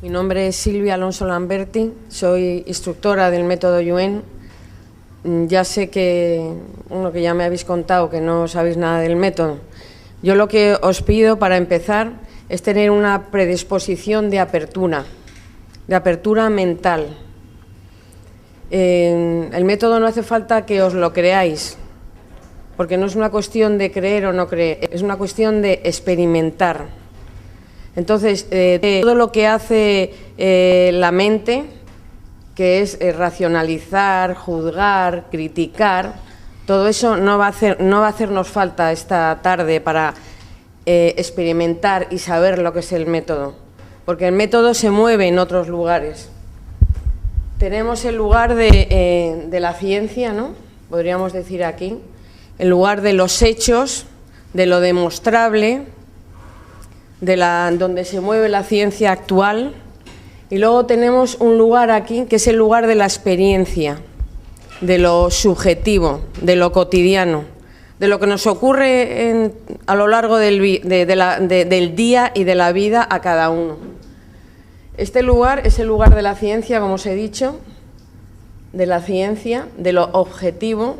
Mi nombre es Silvia Alonso Lamberti, soy instructora del método Yuen. Ya sé que ya me habéis contado que no sabéis nada del método. Yo lo que os pido para empezar es tener una predisposición de apertura mental. El método no hace falta que os lo creáis, porque no es una cuestión de creer o no creer, es una cuestión de experimentar. Entonces, todo lo que hace la mente, que es racionalizar, juzgar, criticar, todo eso no va a hacernos falta esta tarde para experimentar y saber lo que es el método, porque el método se mueve en otros lugares. Tenemos el lugar de la ciencia, ¿no? Podríamos decir aquí, el lugar de los hechos, de lo demostrable, donde se mueve la ciencia actual, y luego tenemos un lugar aquí que es el lugar de la experiencia, de lo subjetivo, de lo cotidiano, de lo que nos ocurre a lo largo del día y de la vida a cada uno. Este lugar es el lugar de la ciencia, como os he dicho, de la ciencia, de lo objetivo,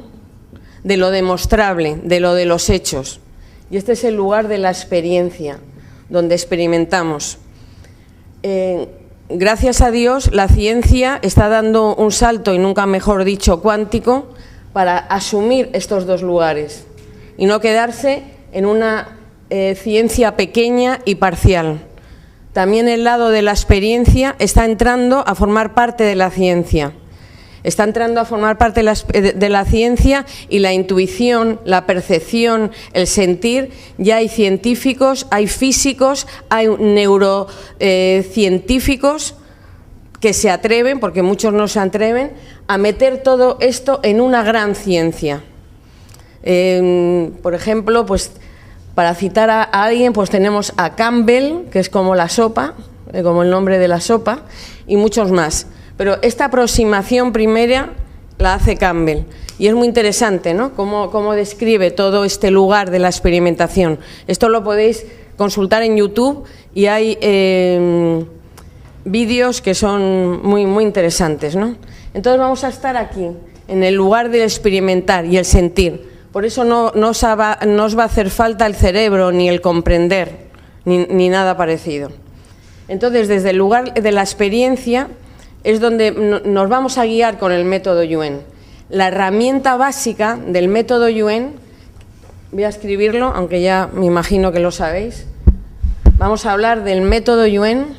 de lo demostrable, de los hechos. Y este es el lugar de la experiencia, donde experimentamos. Gracias a Dios, la ciencia está dando un salto, y nunca mejor dicho, cuántico, para asumir estos dos lugares y no quedarse en una ciencia pequeña y parcial. También el lado de la experiencia está entrando a formar parte de la ciencia. Está entrando a formar parte de la ciencia, y la intuición, la percepción, el sentir. Ya hay científicos, hay físicos, hay neurocientíficos que se atreven, porque muchos no se atreven, a meter todo esto en una gran ciencia. Por ejemplo, pues para citar a alguien, pues tenemos a Campbell, que es como la sopa, como el nombre de la sopa, y muchos más. Pero esta aproximación primera la hace Campbell, y es muy interesante, ¿no? Cómo describe todo este lugar de la experimentación. Esto lo podéis consultar en YouTube, y hay vídeos que son muy interesantes, ¿no? Entonces vamos a estar aquí, en el lugar del experimentar y el sentir. Por eso no os va a hacer falta el cerebro, ni el comprender, ni nada parecido. Entonces, desde el lugar de la experiencia es donde nos vamos a guiar con el método Yuen. La herramienta básica del método Yuen, voy a escribirlo, aunque ya me imagino que lo sabéis. Vamos a hablar del método Yuen,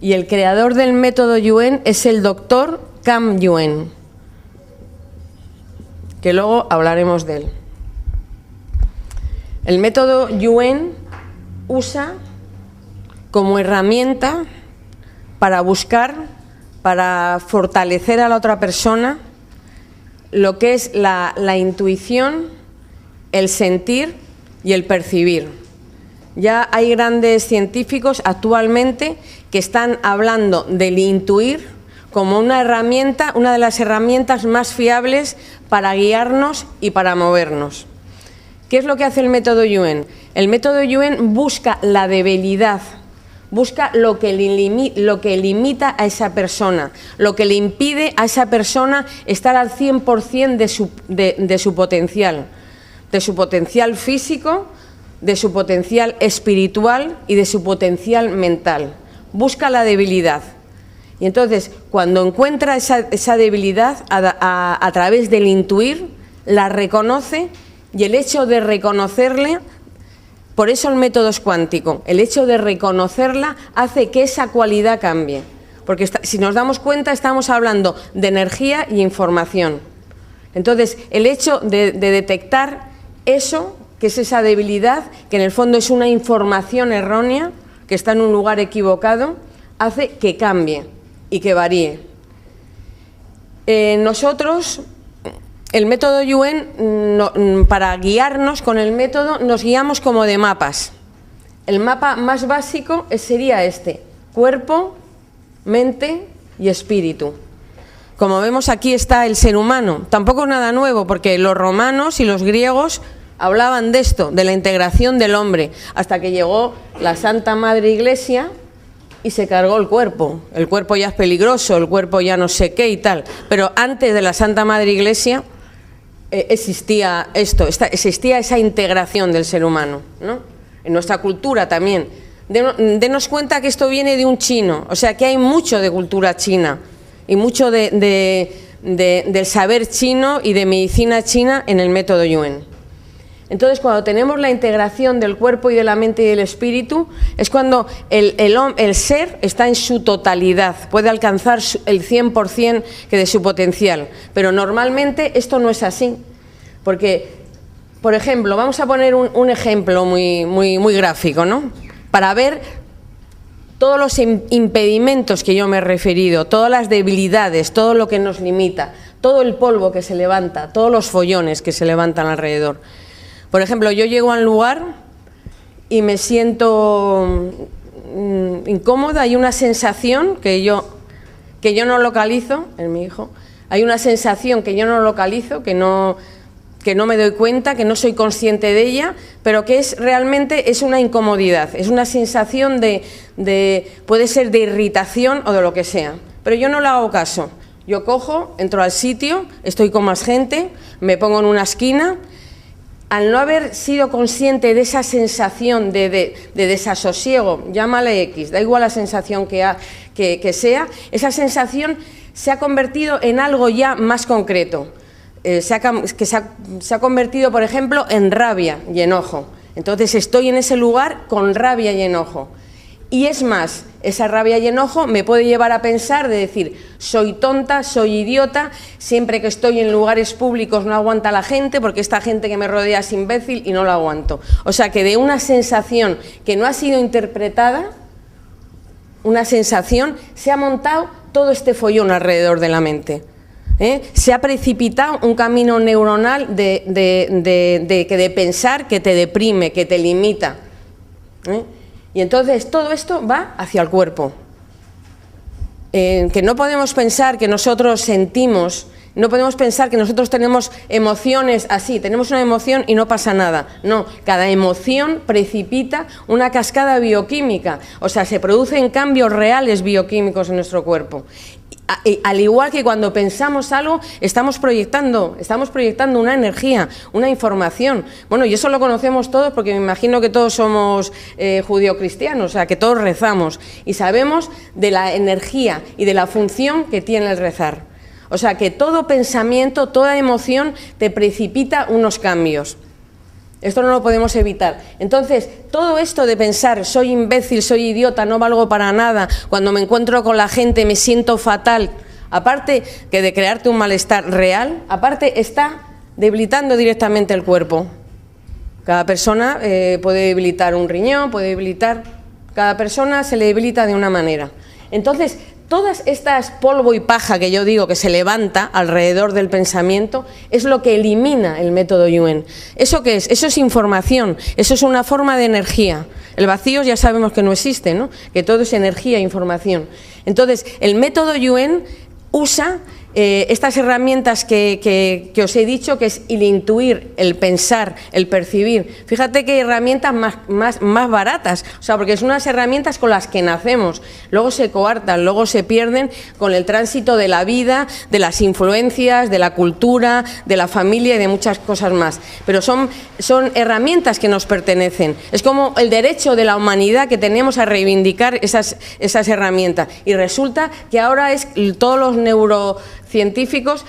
y el creador del método Yuen es el doctor Kam Yuen, que luego hablaremos de él. El método Yuen usa como herramienta para buscar, para fortalecer a la otra persona, lo que es la intuición, el sentir y el percibir. Ya hay grandes científicos actualmente que están hablando del intuir como una herramienta, una de las herramientas más fiables para guiarnos y para movernos. ¿Qué es lo que hace el método Yuen? El método Yuen busca la debilidad, busca lo que limita a esa persona, lo que le impide a esa persona estar al 100% de su potencial físico, de su potencial espiritual y de su potencial mental. Busca la debilidad. Y entonces, cuando encuentra esa debilidad a través del intuir, la reconoce, y el hecho de reconocerle, por eso el método es cuántico, el hecho de reconocerla hace que esa cualidad cambie. Porque si nos damos cuenta, estamos hablando de energía y información. Entonces, el hecho de detectar eso, que es esa debilidad, que en el fondo es una información errónea, que está en un lugar equivocado, hace que cambie y que varíe. Nosotros, el método Yuen, para guiarnos con el método, nos guiamos como de mapas. El mapa más básico sería este: cuerpo, mente y espíritu. Como vemos, aquí está el ser humano. Tampoco es nada nuevo, porque los romanos y los griegos hablaban de esto, de la integración del hombre, hasta que llegó la Santa Madre Iglesia y se cargó el cuerpo. El cuerpo ya es peligroso, el cuerpo ya no sé qué y tal. Pero antes de la Santa Madre Iglesia existía esto, existía esa integración del ser humano, ¿no? En nuestra cultura también. Denos cuenta que esto viene de un chino, o sea que hay mucho de cultura china y mucho del saber chino y de medicina china en el método Yuen. Entonces, cuando tenemos la integración del cuerpo y de la mente y del espíritu, es cuando el ser está en su totalidad, puede alcanzar el 100% de su potencial. Pero normalmente esto no es así, porque, por ejemplo, vamos a poner un ejemplo muy gráfico, ¿no? Para ver todos los impedimentos que yo me he referido, todas las debilidades, todo lo que nos limita, todo el polvo que se levanta, todos los follones que se levantan alrededor. Por ejemplo, yo llego a un lugar y me siento incómoda, hay una sensación que yo no localizo en mi hijo, hay una sensación que yo no localizo, que no me doy cuenta, que no soy consciente de ella, pero que realmente es una incomodidad, es una sensación puede ser de irritación o de lo que sea, pero yo no le hago caso. Yo cojo, entro al sitio, estoy con más gente, me pongo en una esquina. Al no haber sido consciente de esa sensación de desasosiego, llámale X, da igual la sensación que sea, esa sensación se ha convertido en algo ya más concreto, se ha convertido, por ejemplo, en rabia y enojo. Entonces estoy en ese lugar con rabia y enojo. Y es más, esa rabia y enojo me puede llevar a pensar de decir, soy tonta, soy idiota, siempre que estoy en lugares públicos no aguanta la gente porque esta gente que me rodea es imbécil y no lo aguanto. O sea que de una sensación que no ha sido interpretada, una sensación, se ha montado todo este follón alrededor de la mente. Se ha precipitado un camino neuronal de pensar que te deprime, que te limita. Y entonces todo esto va hacia el cuerpo. Que no podemos pensar que nosotros sentimos, no podemos pensar que nosotros tenemos emociones así, tenemos una emoción y no pasa nada. No, cada emoción precipita una cascada bioquímica, o sea, se producen cambios reales bioquímicos en nuestro cuerpo. Al igual que cuando pensamos algo, estamos proyectando una energía, una información. Bueno, y eso lo conocemos todos porque me imagino que todos somos judio-cristianos, o sea, que todos rezamos y sabemos de la energía y de la función que tiene el rezar. O sea, que todo pensamiento, toda emoción te precipita unos cambios. Esto no lo podemos evitar. Entonces, todo esto de pensar, soy imbécil, soy idiota, no valgo para nada, cuando me encuentro con la gente me siento fatal, aparte que de crearte un malestar real, aparte está debilitando directamente el cuerpo. Cada persona puede debilitar un riñón, puede debilitar, cada persona se le debilita de una manera. Entonces, todas estas polvo y paja que yo digo que se levanta alrededor del pensamiento es lo que elimina el método Yuen. ¿Eso qué es? Eso es información, eso es una forma de energía. El vacío ya sabemos que no existe, ¿no? Que todo es energía e información. Entonces, el método Yuen usa estas herramientas que os he dicho, que es el intuir, el pensar, el percibir. Fíjate qué herramientas más baratas, o sea, porque son unas herramientas con las que nacemos, luego se coartan, luego se pierden con el tránsito de la vida, de las influencias, de la cultura, de la familia y de muchas cosas más. Pero son herramientas que nos pertenecen. Es como el derecho de la humanidad que tenemos a reivindicar esas herramientas. Y resulta que ahora es todos los neurocientíficos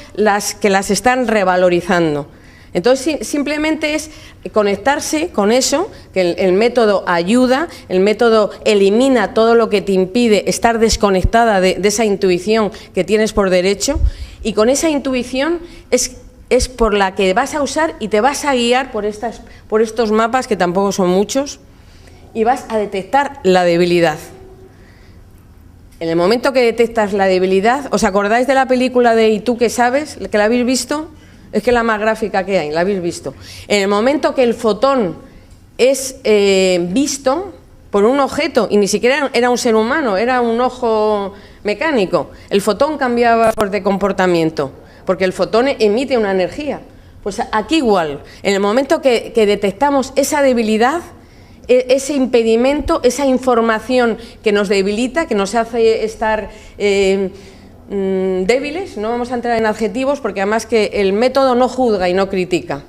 que las están revalorizando. Entonces simplemente es conectarse con eso, que el método ayuda, el método elimina todo lo que te impide estar desconectada de esa intuición que tienes por derecho, y con esa intuición es por la que vas a usar y te vas a guiar por estos mapas, que tampoco son muchos, y vas a detectar la debilidad. En el momento que detectas la debilidad, ¿os acordáis de la película de ¿Y tú qué sabes? ¿Que la habéis visto? Es que es la más gráfica que hay, la habéis visto. En el momento que el fotón es visto por un objeto, y ni siquiera era un ser humano, era un ojo mecánico, el fotón cambiaba de comportamiento, porque el fotón emite una energía. Pues aquí igual, en el momento que detectamos esa debilidad, ese impedimento, esa información que nos debilita, que nos hace estar débiles, no vamos a entrar en adjetivos porque además que el método no juzga y no critica.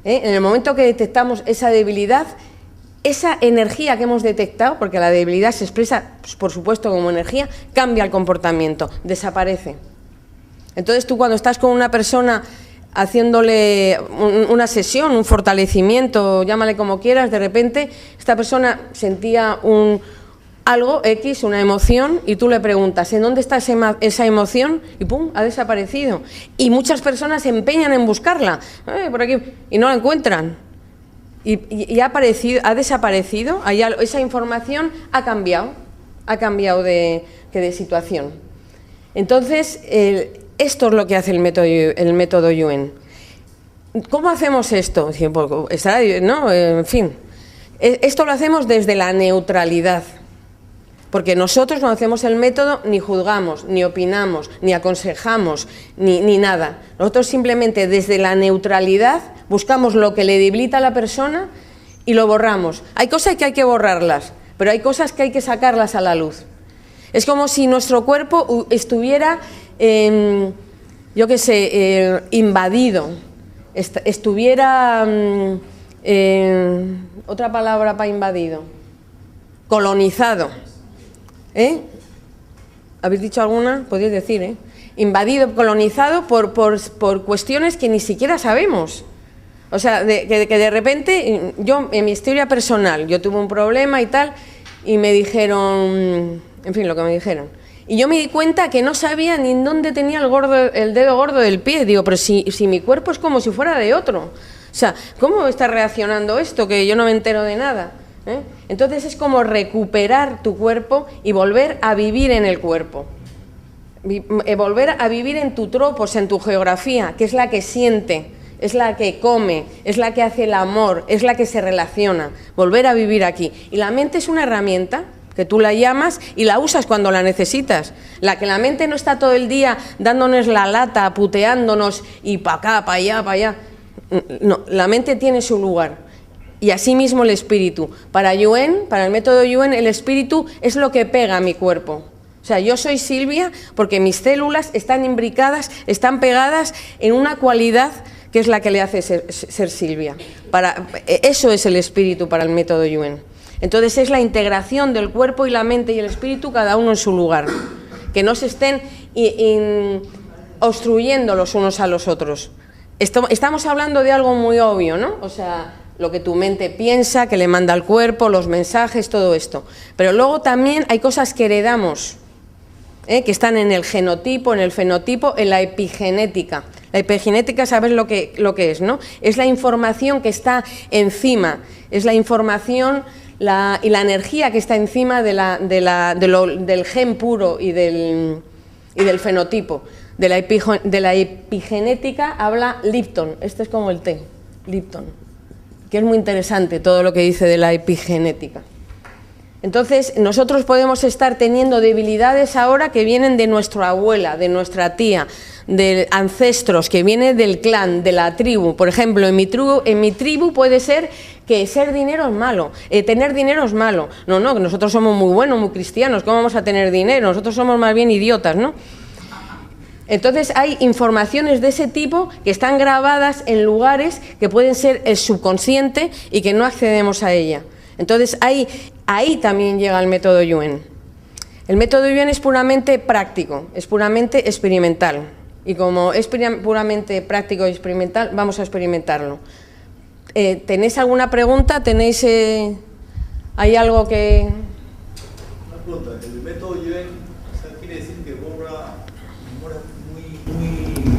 En el momento que detectamos esa debilidad, esa energía que hemos detectado, porque la debilidad se expresa, pues, por supuesto, como energía, cambia el comportamiento, desaparece. Entonces tú cuando estás con una persona haciéndole una sesión, un fortalecimiento, llámale como quieras, de repente esta persona sentía algo X, una emoción, y tú le preguntas ¿en dónde está esa emoción? Y ¡pum!, ha desaparecido. Y muchas personas se empeñan en buscarla, por aquí, y no la encuentran. Y ha desaparecido, esa información ha cambiado de situación. Entonces, esto es lo que hace el método Yuen. ¿Cómo hacemos esto? ¿No? En fin, esto lo hacemos desde la neutralidad. Porque nosotros cuando hacemos el método ni juzgamos, ni opinamos, ni aconsejamos, ni nada. Nosotros simplemente desde la neutralidad buscamos lo que le debilita a la persona y lo borramos. Hay cosas que hay que borrarlas, pero hay cosas que hay que sacarlas a la luz. Es como si nuestro cuerpo estuviera, yo qué sé, invadido, estuviera, otra palabra para invadido, colonizado. ¿Habéis dicho alguna? Podéis decir, invadido, colonizado por cuestiones que ni siquiera sabemos. O sea, que de repente, yo en mi historia personal, yo tuve un problema y tal, y me dijeron, en fin, lo que me dijeron. Y yo me di cuenta que no sabía ni en dónde tenía el dedo gordo del pie. Digo, pero si mi cuerpo es como si fuera de otro. O sea, ¿cómo está reaccionando esto? Que yo no me entero de nada. Entonces es como recuperar tu cuerpo y volver a vivir en el cuerpo, volver a vivir en tu tropos, en tu geografía, que es la que siente, es la que come, es la que hace el amor, es la que se relaciona, volver a vivir aquí. Y la mente es una herramienta que tú la llamas y la usas cuando la necesitas. La mente no está todo el día dándonos la lata, puteándonos y para acá, para allá, para allá. No, la mente tiene su lugar. Y asimismo el espíritu. Para Yuen, para el método Yuen, el espíritu es lo que pega a mi cuerpo. O sea, yo soy Silvia porque mis células están imbricadas, están pegadas en una cualidad que es la que le hace ser Silvia. Eso es el espíritu para el método Yuen. Entonces es la integración del cuerpo y la mente y el espíritu, cada uno en su lugar. Que no se estén obstruyendo los unos a los otros. Estamos hablando de algo muy obvio, ¿no? O sea, lo que tu mente piensa, que le manda al cuerpo, los mensajes, todo esto. Pero luego también hay cosas que heredamos, que están en el genotipo, en el fenotipo, en la epigenética. La epigenética, ¿sabes lo que es, no? Es la información que está encima, es la información y la energía que está encima del gen puro y del fenotipo. De la epigenética habla Lipton, este es como el té, Lipton, que es muy interesante todo lo que dice de la epigenética. Entonces, nosotros podemos estar teniendo debilidades ahora que vienen de nuestra abuela, de nuestra tía, de ancestros, que vienen del clan, de la tribu. Por ejemplo, en mi tribu puede ser que ser dinero es malo, tener dinero es malo. No, nosotros somos muy buenos, muy cristianos, ¿cómo vamos a tener dinero? Nosotros somos más bien idiotas, ¿no? Entonces hay informaciones de ese tipo que están grabadas en lugares que pueden ser el subconsciente y que no accedemos a ella. Entonces ahí también llega el método Yuen. El método Yuen es puramente práctico, es puramente experimental. Y como es puramente práctico y experimental, vamos a experimentarlo. ¿Tenéis alguna pregunta? ¿Hay algo que...? Una pregunta. El método Yuen, quiere decir que borra memorias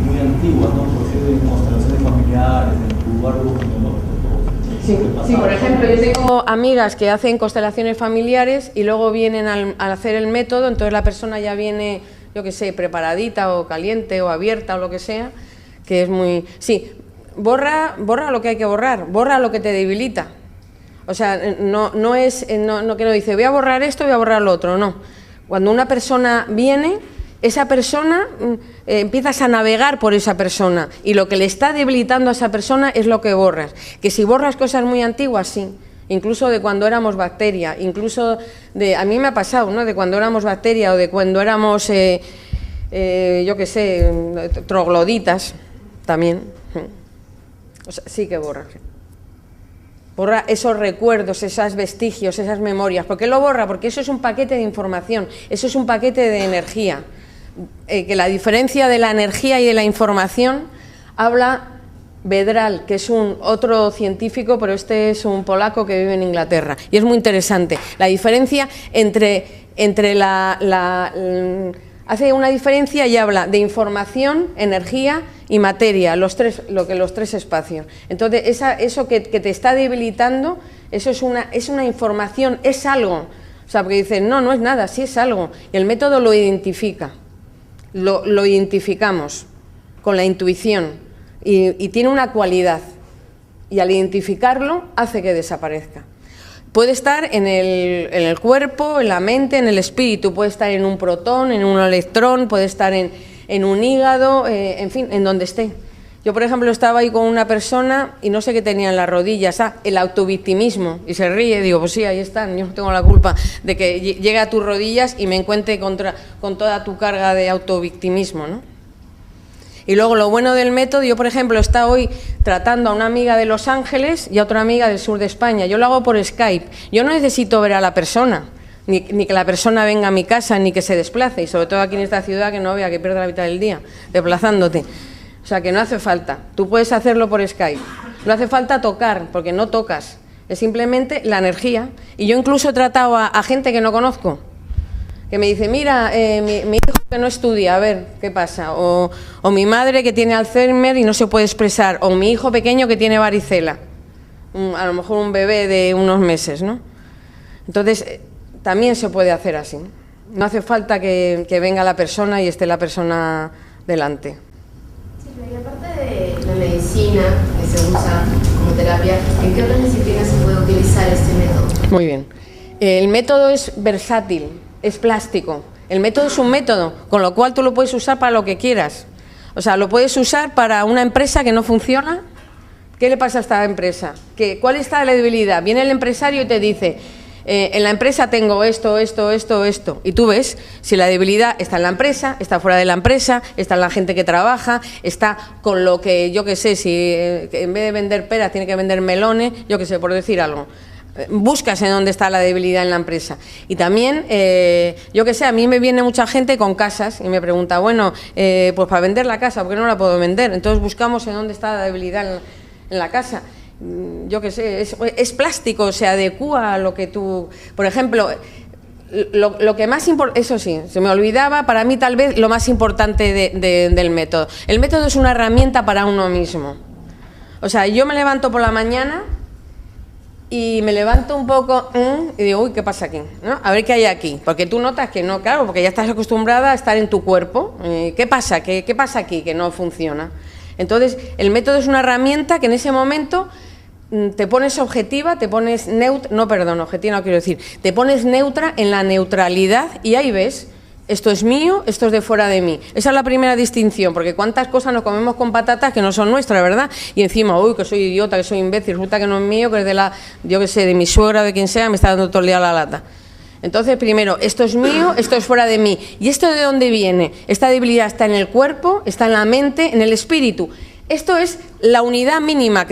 muy antiguas, ¿no? Por ejemplo, en constelaciones familiares, en tu árbol genealógico. Sí, por ejemplo, yo tengo amigas que hacen constelaciones familiares y luego vienen al hacer el método, entonces la persona ya viene, yo qué sé, preparadita o caliente o abierta o lo que sea, que es muy... Sí, borra lo que hay que borrar, borra lo que te debilita. O sea, no es que no dice voy a borrar esto, voy a borrar lo otro, no. Cuando una persona viene, esa persona, empiezas a navegar por esa persona y lo que le está debilitando a esa persona es lo que borras. Que si borras cosas muy antiguas, sí, incluso de cuando éramos bacteria, incluso de, a mí me ha pasado, ¿no?, de cuando éramos bacteria o de cuando éramos, yo qué sé, trogloditas, también. O sea, sí que borra. Borra esos recuerdos, esos vestigios, esas memorias. ¿Por qué lo borra? Porque eso es un paquete de información, eso es un paquete de energía. Que la diferencia de la energía y de la información habla Vedral, que es otro científico, pero este es un polaco que vive en Inglaterra. Y es muy interesante. La diferencia entre hace una diferencia y habla de información, energía y materia, los tres espacios. Entonces, eso que te está debilitando, eso es una información, es algo. O sea, porque dicen, no es nada, sí es algo. Y el método lo identifica, lo identificamos con la intuición y tiene una cualidad. Y al identificarlo, hace que desaparezca. Puede estar en el cuerpo, en la mente, en el espíritu, puede estar en un protón, en un electrón, puede estar en un hígado, en fin, en donde esté. Yo, por ejemplo, estaba ahí con una persona y no sé qué tenía en las rodillas, el autovictimismo, y se ríe, digo, pues sí, ahí están, yo no tengo la culpa de que llegue a tus rodillas y me encuentre con toda tu carga de autovictimismo, ¿no? Y luego lo bueno del método, yo por ejemplo he estado hoy tratando a una amiga de Los Ángeles y a otra amiga del sur de España. Yo lo hago por Skype. Yo no necesito ver a la persona, ni que la persona venga a mi casa, ni que se desplace. Y sobre todo aquí en esta ciudad, que no vea que pierde la mitad del día desplazándote. O sea que no hace falta. Tú puedes hacerlo por Skype. No hace falta tocar, porque no tocas. Es simplemente la energía. Y yo incluso he tratado a gente que no conozco, que me dice, mira, mi hijo que no estudia, a ver qué pasa, o mi madre que tiene Alzheimer y no se puede expresar, o mi hijo pequeño que tiene varicela, a lo mejor un bebé de unos meses, ¿no? Entonces, también se puede hacer así. No hace falta que venga la persona y esté la persona delante. Sí, pero y aparte de la medicina que se usa como terapia, ¿en qué otras disciplinas se puede utilizar este método? Muy bien. El método es versátil. Es plástico. El método es un método, con lo cual tú lo puedes usar para lo que quieras. O sea, lo puedes usar para una empresa que no funciona. ¿Qué le pasa a esta empresa? ¿Cuál está la debilidad? Viene el empresario y te dice, en la empresa tengo esto. Y tú ves si la debilidad está en la empresa, está fuera de la empresa, está en la gente que trabaja, está con lo que, yo qué sé, si en vez de vender peras tiene que vender melones, yo qué sé, por decir algo. Buscas en dónde está la debilidad en la empresa. Y también, yo que sé, a mí me viene mucha gente con casas y me pregunta, bueno, pues para vender la casa, ¿por qué no la puedo vender? Entonces buscamos en dónde está la debilidad en la casa. Yo que sé, es plástico, se adecúa a lo que tú... Por ejemplo, lo que más importante, eso sí, se me olvidaba, para mí tal vez lo más importante del método. El método es una herramienta para uno mismo. O sea, yo me levanto por la mañana y me levanto un poco y digo, uy, ¿qué pasa aquí? ¿No? A ver qué hay aquí, porque tú notas que no, claro, porque ya estás acostumbrada a estar en tu cuerpo. ¿Qué pasa? ¿Qué pasa aquí que no funciona? Entonces, el método es una herramienta que en ese momento te pones objetiva, te pones objetiva no quiero decir, te pones neutra en la neutralidad y ahí ves, esto es mío, esto es de fuera de mí. Esa es la primera distinción, porque cuántas cosas nos comemos con patatas que no son nuestras, ¿verdad? Y encima, uy, que soy idiota, que soy imbécil, resulta que no es mío, que es de yo que sé, de mi suegra, de quien sea, me está dando todo el día la lata. Entonces, primero, esto es mío, esto es fuera de mí. ¿Y esto de dónde viene? Esta debilidad está en el cuerpo, está en la mente, en el espíritu. Esto es la unidad mínima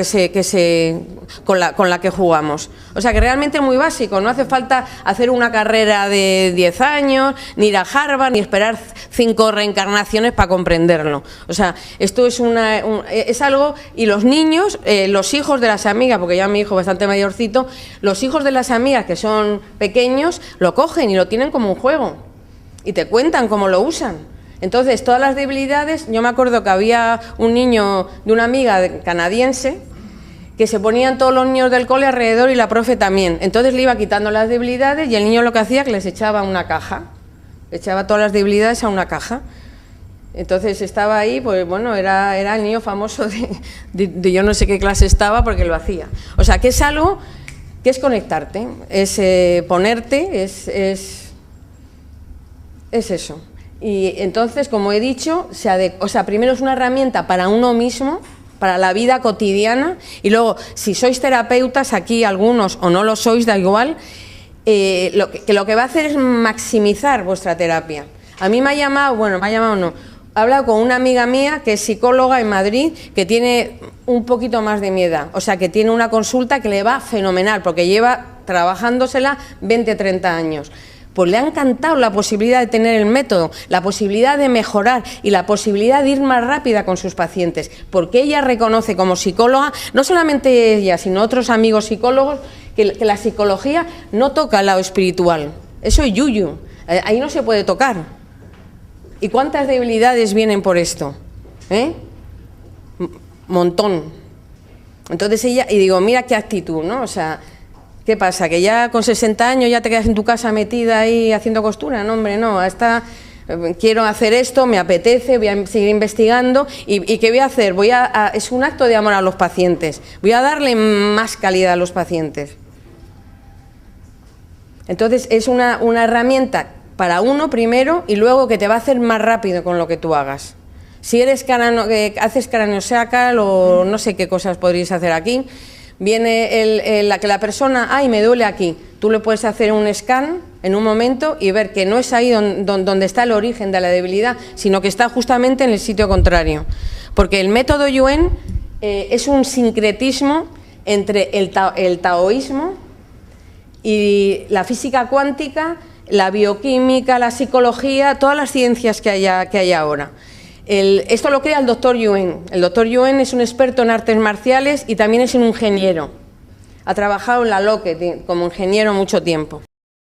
con la que jugamos. O sea que realmente es muy básico, no hace falta hacer una carrera de 10 años, ni ir a Harvard, ni esperar 5 reencarnaciones para comprenderlo. O sea, esto es algo, y los niños, los hijos de las amigas, porque ya mi hijo bastante mayorcito, los hijos de las amigas que son pequeños, lo cogen y lo tienen como un juego, y te cuentan cómo lo usan. Entonces, todas las debilidades, yo me acuerdo que había un niño de una amiga canadiense que se ponían todos los niños del cole alrededor y la profe también. Entonces le iba quitando las debilidades y el niño lo que hacía es que les echaba una caja, echaba todas las debilidades a una caja. Entonces estaba ahí, pues bueno, era el niño famoso de yo no sé qué clase estaba porque lo hacía. O sea, que es algo que es conectarte, es ponerte, es eso. Y entonces, como he dicho, primero es una herramienta para uno mismo, para la vida cotidiana, y luego, si sois terapeutas, aquí algunos o no lo sois, da igual, lo que va a hacer es maximizar vuestra terapia. A mí me ha llamado, he hablado con una amiga mía que es psicóloga en Madrid, que tiene un poquito más de mi edad, o sea, que tiene una consulta que le va fenomenal, porque lleva trabajándosela 20, 30 años. Pues le ha encantado la posibilidad de tener el método, la posibilidad de mejorar y la posibilidad de ir más rápida con sus pacientes, porque ella reconoce como psicóloga, no solamente ella, sino otros amigos psicólogos, que la psicología no toca el lado espiritual. Eso es yuyu, ahí no se puede tocar. ¿Y cuántas debilidades vienen por esto? Montón. Entonces ella, y digo, mira qué actitud, ¿no? O sea, ¿qué pasa? ¿Que ya con 60 años ya te quedas en tu casa metida ahí haciendo costura? No, hombre, no, quiero hacer esto, me apetece, voy a seguir investigando y ¿qué voy a hacer? Es un acto de amor a los pacientes, voy a darle más calidad a los pacientes. Entonces es una herramienta para uno primero y luego que te va a hacer más rápido con lo que tú hagas. Si eres haces craneosacral o no sé qué cosas podríais hacer aquí, viene la persona, ay, me duele aquí, tú le puedes hacer un scan en un momento y ver que no es ahí donde está el origen de la debilidad, sino que está justamente en el sitio contrario. Porque el método Yuen es un sincretismo entre el taoísmo y la física cuántica, la bioquímica, la psicología, todas las ciencias que hay ahora. Esto lo crea el doctor Yuen. El doctor Yuen es un experto en artes marciales y también es un ingeniero. Ha trabajado en la LOCKET como ingeniero mucho tiempo.